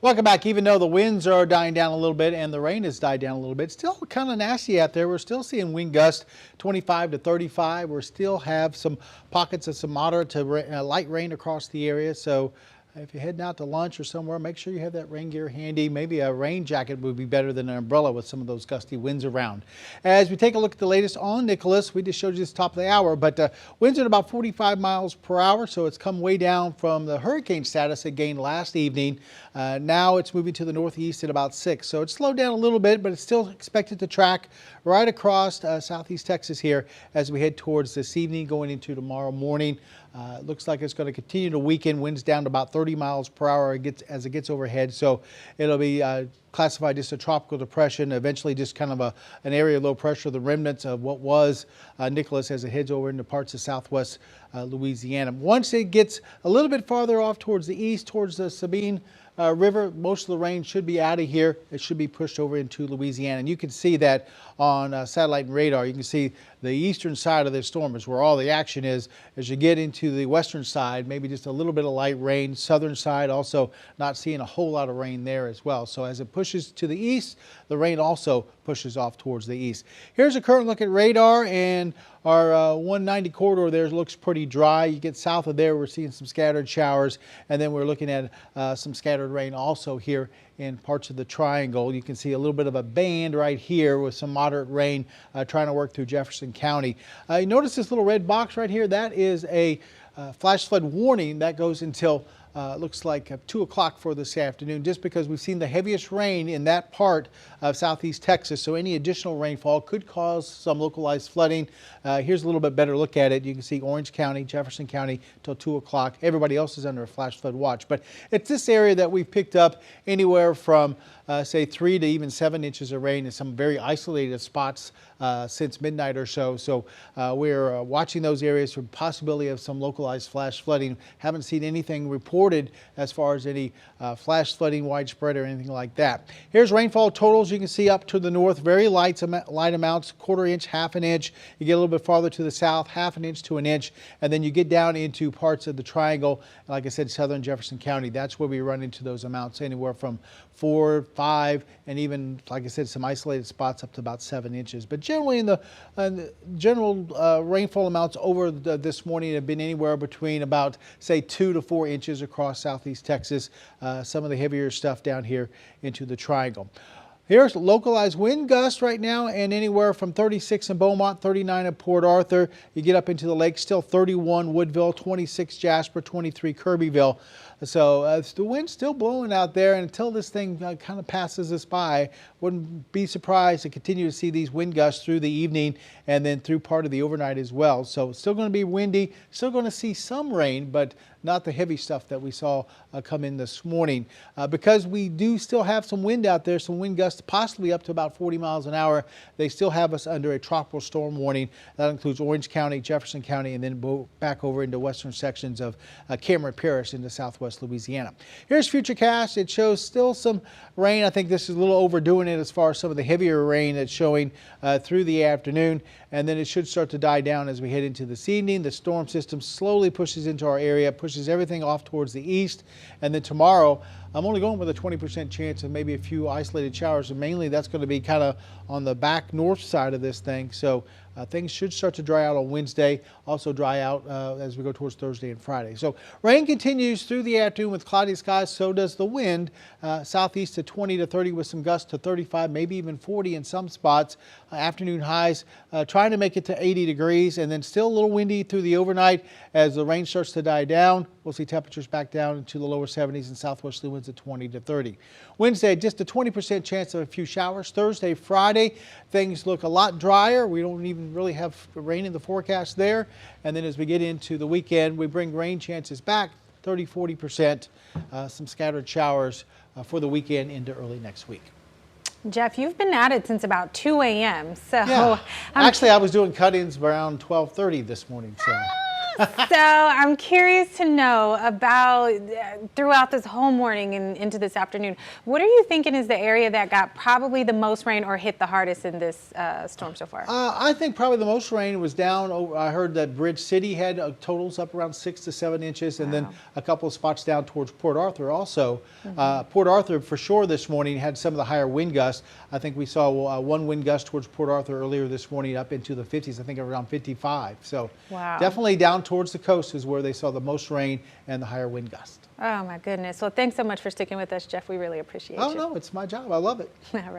Welcome back. Even though the winds are dying down a little bit and the rain has died down a little bit, still kind of nasty out there. We're still seeing wind gusts 25 to 35. We still have some pockets of some moderate to light rain across the area. So if you're heading out to lunch or somewhere, make sure you have that rain gear handy. Maybe a rain jacket would be better than an umbrella with some of those gusty winds around. As we take a look at the latest on Nicholas, we just showed you this top of the hour, but winds at about 45 miles per hour, so it's come way down from the hurricane status it gained last evening. Now it's moving to the northeast at about 6, so it's slowed down a little bit, but it's still expected to track right across southeast Texas here as we head towards this evening going into tomorrow morning. It looks like it's going to continue to weaken. Winds down to about 30 miles per hour as it gets overhead. So it'll be classified just a tropical depression, eventually just kind of an area of low pressure, the remnants of what was Nicholas as it heads over into parts of southwest Louisiana. Once it gets a little bit farther off towards the east, towards the Sabine River, most of the rain should be out of here. It should be pushed over into Louisiana. And you can see that on satellite and radar. You can see the eastern side of this storm is where all the action is. As you get into the western side, maybe just a little bit of light rain. Southern side also not seeing a whole lot of rain there as well. So as it pushes to the east, the rain also pushes off towards the east. Here's a current look at radar, and our 190 corridor there looks pretty dry. You get south of there, we're seeing some scattered showers, and then we're looking at some scattered rain also here in parts of the triangle. You can see a little bit of a band right here with some moderate rain trying to work through Jefferson County. You notice this little red box right here? That is a flash flood warning that goes until looks like 2 o'clock for this afternoon, just because we've seen the heaviest rain in that part of southeast Texas. So any additional rainfall could cause some localized flooding. Here's a little bit better look at it. You can see Orange County, Jefferson County till 2 o'clock. Everybody else is under a flash flood watch. But it's this area that we've picked up anywhere from say 3 to even 7 inches of rain in some very isolated spots since midnight or so. So we're watching those areas for possibility of some localized flash flooding. Haven't seen anything reported as far as any flash flooding widespread or anything like that. Here's rainfall totals. You can see up to the north, very light amounts, quarter inch, half an inch. You get a little bit farther to the south, half an inch to an inch, and then you get down into parts of the triangle. Like I said, southern Jefferson County, that's where we run into those amounts, anywhere from 4, 5, and even, like I said, some isolated spots up to about 7 inches. But generally in the general rainfall amounts over this morning have been anywhere between about, say, 2 to 4 inches across southeast Texas. Some of the heavier stuff down here into the triangle. Here's localized wind gusts right now, and anywhere from 36 in Beaumont, 39 in Port Arthur. You get up into the lake, still 31 Woodville, 26 Jasper, 23 Kirbyville. So the wind's still blowing out there, and until this thing kind of passes us by, wouldn't be surprised to continue to see these wind gusts through the evening and then through part of the overnight as well. So it's still going to be windy, still going to see some rain, but not the heavy stuff that we saw come in this morning. Because we do still have some wind out there, some wind gusts possibly up to about 40 miles an hour, they still have us under a tropical storm warning. That includes Orange County, Jefferson County, and then back over into western sections of Cameron Parish into southwest Louisiana. Here's Futurecast. It shows still some rain. I think this is a little overdoing it as far as some of the heavier rain that's showing through the afternoon, and then it should start to die down as we head into this evening. The storm system slowly pushes into our area, pushes everything off towards the east, and then tomorrow I'm only going with a 20% chance of maybe a few isolated showers, and mainly that's going to be kind of on the back north side of this thing. So things should start to dry out on Wednesday, also dry out as we go towards Thursday and Friday. So rain continues through the afternoon with cloudy skies, so does the wind. Southeast to 20 to 30 with some gusts to 35, maybe even 40 in some spots. Afternoon highs trying to make it to 80 degrees, and then still a little windy through the overnight. As the rain starts to die down, we'll see temperatures back down into the lower 70s and southwesterly winds at 20 to 30. Wednesday, just a 20% chance of a few showers. Thursday, Friday, things look a lot drier. We don't even really have rain in the forecast there. And then as we get into the weekend, we bring rain chances back 30–40%, some scattered showers for the weekend into early next week. Jeff, you've been at it since about 2 a.m. So yeah. Actually, I was doing cut-ins around 12:30 this morning. So. So I'm curious to know about throughout this whole morning and into this afternoon, what are you thinking is the area that got probably the most rain or hit the hardest in this storm so far? I think probably the most rain was down. I heard that Bridge City had totals up around 6 to 7 inches, and then a couple of spots down towards Port Arthur also. Port Arthur for sure this morning had some of the higher wind gusts. I think we saw one wind gust towards Port Arthur earlier this morning up into the 50s, I think around 55. So definitely down towards the coast is where they saw the most rain and the higher wind gust. Oh my goodness. Well, thanks so much for sticking with us, Jeff. We really appreciate you. Oh no, it's my job. I love it. All right.